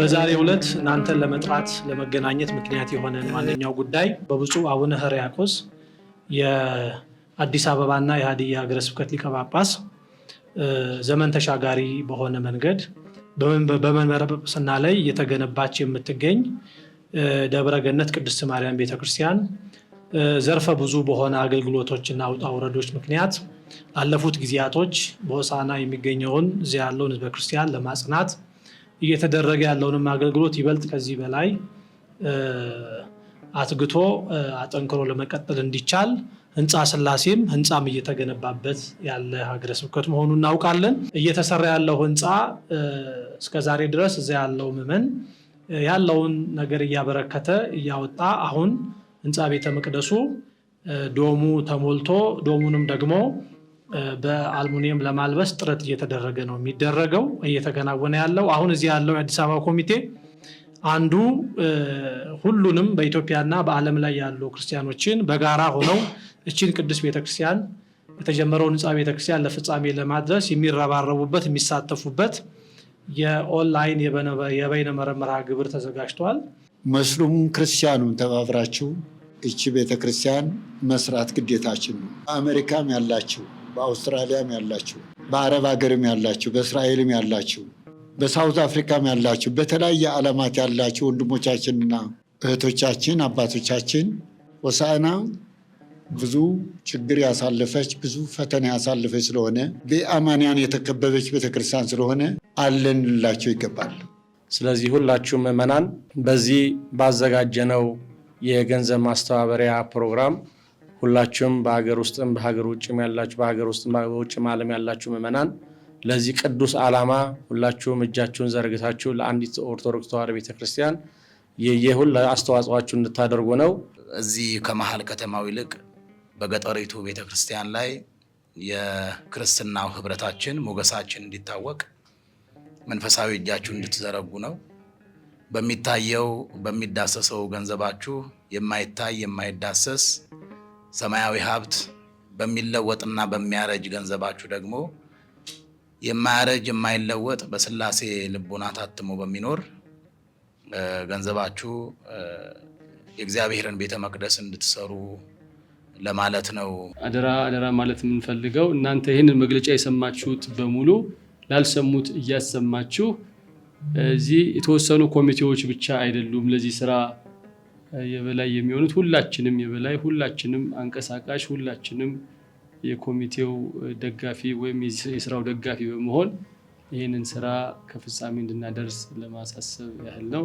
በዛሬው ዕለት እናንተን ለመጥራት ለመገናኘት ምክንያት የሆነን ዋነኛው ጉዳይ በብፁዕ አቡነ ሕርያቆስ የአዲስ አበባና የሀዲያ ሀገረ ስብከት ሊቀ ጳጳስ ዘመን ተሻጋሪ በሆነ መንገድ በመንበረ ጵጵስና ላይ እየተገነባች የምትገኝ ደብረ ገነት ቅድስት ማርያም ቤተክርስቲያን ዘርፈ ብዙ በሆነ አገልግሎቶችና ውጣ ውረዶች ምክንያት ላለፉት ጊዜያቶች በሆሳዕና የሚገኘውን እዚያ ያለውን ሕዝበ ክርስቲያን ለማጽናት እየተደረገ ያለውንም አገልግሎት ይበልጥ ከዚህ በላይ አትግቶ አጠንክሮ ለመቀጠል እንዲቻል ህንፃ ሥላሴም ህንፃም እየተገነባበት ያለ ሀገረ ስብከት መሆኑን እናውቃለን። እየተሰራ ያለው ህንፃ እስከዛሬ ድረስ እዚያ ያለው ምዕመን ያለውን ነገር እያበረከተ እያወጣ አሁን ህንፃ ቤተ መቅደሱ ዶሙ ተሞልቶ ዶሙንም ደግሞ በአልሙኒየም ለማልበስ ጥረት እየተደረገ ነው የሚደረገው እየተከናወነ ያለው። አሁን እዚህ ያለው የአዲስ አበባ ኮሚቴ አንዱ ሁሉንም በኢትዮጵያና በዓለም ላይ ያሉ ክርስቲያኖችን በጋራ ሆነው እቺን ቅዱስ ቤተክርስቲያን የተጀመረውን ህንፃ ቤተክርስቲያን ለፍጻሜ ለማድረስ የሚረባረቡበት የሚሳተፉበት የኦንላይን የበይነ መረብ መርሃ ግብር ተዘጋጅቷል። ሙስሊሙም ክርስቲያኑም ተባብራችሁ እቺ ቤተክርስቲያን መስራት ግዴታችን ነው። በአሜሪካም ያላችሁ፣ በአውስትራሊያም ያላችሁ፣ በአረብ ሀገርም ያላችሁ፣ በእስራኤልም ያላችሁ፣ በሳውዝ አፍሪካም ያላችሁ፣ በተለያየ ዓለማት ያላችሁ ወንድሞቻችንና እህቶቻችን አባቶቻችን ሆሳዕና ብዙ ችግር ያሳለፈች ብዙ ፈተና ያሳለፈች ስለሆነ በአማንያን የተከበበች ቤተክርስቲያን ስለሆነ አለንላቸው ይገባል። ስለዚህ ሁላችሁም ምዕመናን በዚህ ባዘጋጀነው የገንዘብ ማስተባበሪያ ፕሮግራም ሁላችሁም በሀገር ውስጥም በሀገር ውጭም ያላችሁ በሀገር ውስጥም በውጭም ዓለም ያላችሁ ምዕመናን ለዚህ ቅዱስ ዓላማ ሁላችሁም እጃችሁን ዘርግታችሁ ለአንዲት ኦርቶዶክስ ተዋሕዶ ቤተክርስቲያን የሁሉ አስተዋጽኦአችሁን እንድታደርጉ ነው። እዚህ ከመሃል ከተማው ይልቅ በገጠሪቱ ቤተክርስቲያን ላይ የክርስትናው ህብረታችን ሞገሳችን እንዲታወቅ መንፈሳዊ እጃችሁን እንድትዘረጉ ነው። በሚታየው በሚዳሰሰው ገንዘባችሁ የማይታይ የማይዳሰስ ሰማያዊ ሀብት በሚለወጥና በሚያረጅ ገንዘባችሁ ደግሞ የማያረጅ የማይለወጥ በሥላሴ ልቦና ታትሞ በሚኖር ገንዘባችሁ የእግዚአብሔርን ቤተ መቅደስ እንድትሰሩ ለማለት ነው። አደራ ማለት የምንፈልገው እናንተ ይህንን መግለጫ የሰማችሁት በሙሉ ላልሰሙት እያሰማችሁ እዚህ የተወሰኑ ኮሚቴዎች ብቻ አይደሉም ለዚህ ስራ የበላይ የሚሆኑት ሁላችንም የበላይ ሁላችንም አንቀሳቃሽ ሁላችንም የኮሚቴው ደጋፊ ወይም የስራው ደጋፊ በመሆን ይህንን ስራ ከፍጻሜ እንድናደርስ ለማሳሰብ ያህል ነው።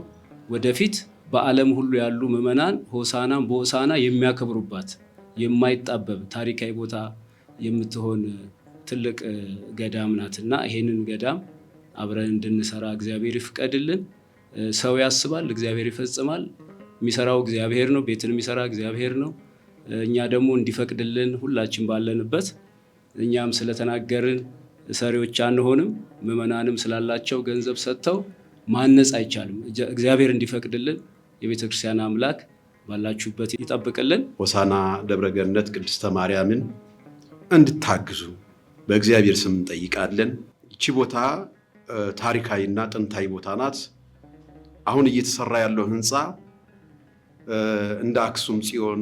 ወደፊት በዓለም ሁሉ ያሉ ምዕመናን ሆሳዕናን በሆሳዕና የሚያከብሩባት የማይጣበብ ታሪካዊ ቦታ የምትሆን ትልቅ ገዳም ናትና ይሄንን ገዳም አብረን እንድንሰራ እግዚአብሔር ይፍቀድልን። ሰው ያስባል፣ እግዚአብሔር ይፈጽማል። የሚሰራው እግዚአብሔር ነው፣ ቤትን የሚሰራ እግዚአብሔር ነው። እኛ ደግሞ እንዲፈቅድልን ሁላችን ባለንበት እኛም ስለተናገርን ሰሪዎች አንሆንም። ምዕመናንም ስላላቸው ገንዘብ ሰጥተው ማነጽ አይቻልም። እግዚአብሔር እንዲፈቅድልን የቤተክርስቲያን አምላክ ባላችሁበት ይጠብቅልን። ሆሳዕና ደብረ ገነት ቅድስተ ማርያምን እንድታግዙ በእግዚአብሔር ስም እንጠይቃለን። ይቺ ቦታ ታሪካዊና ጥንታዊ ቦታ ናት። አሁን እየተሰራ ያለው ህንፃ እንደ አክሱም ጽዮን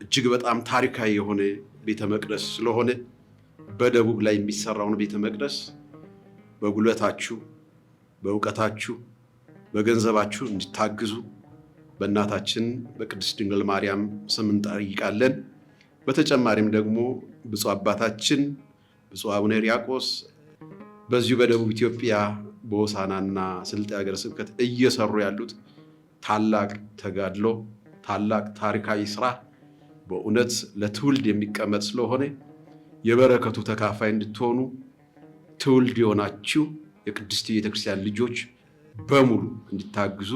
እጅግ በጣም ታሪካዊ የሆነ ቤተ መቅደስ ስለሆነ በደቡብ ላይ የሚሰራውን ቤተ መቅደስ በጉልበታችሁ፣ በእውቀታችሁ፣ በገንዘባችሁ እንድታግዙ በእናታችን በቅድስት ድንግል ማርያም ስም እንጠይቃለን። በተጨማሪም ደግሞ ብፁዕ አባታችን ብፁዕ አቡነ ሕርያቆስ በዚሁ በደቡብ ኢትዮጵያ በሆሳዕናና ስልጤ ሀገረ ስብከት እየሰሩ ያሉት ታላቅ ተጋድሎ ታላቅ ታሪካዊ ስራ በእውነት ለትውልድ የሚቀመጥ ስለሆነ የበረከቱ ተካፋይ እንድትሆኑ ትውልድ የሆናችሁ የቅድስት ቤተክርስቲያን ልጆች በሙሉ እንድታግዙ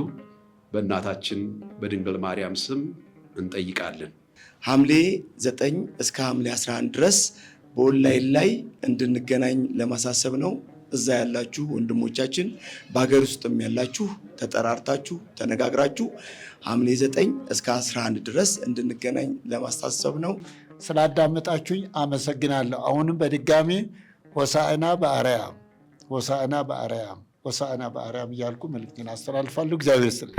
በእናታችን በድንግል ማርያም ስም እንጠይቃለን። ሐምሌ 9 እስከ ሐምሌ 11 ድረስ በኦንላይን ላይ እንድንገናኝ ለማሳሰብ ነው። እዛ ያላችሁ ወንድሞቻችን በሀገር ውስጥም ያላችሁ ተጠራርታችሁ ተነጋግራችሁ ሐምሌ 9 እስከ 11 ድረስ እንድንገናኝ ለማሳሰብ ነው። ስላዳመጣችሁኝ አመሰግናለሁ። አሁንም በድጋሚ ሆሳዕና በአርያም ሆሳዕና በአርያም ሆሳዕና በአርያም እያልኩ መልእክቴን አስተላልፋለሁ። እግዚአብሔር ይስጥልኝ።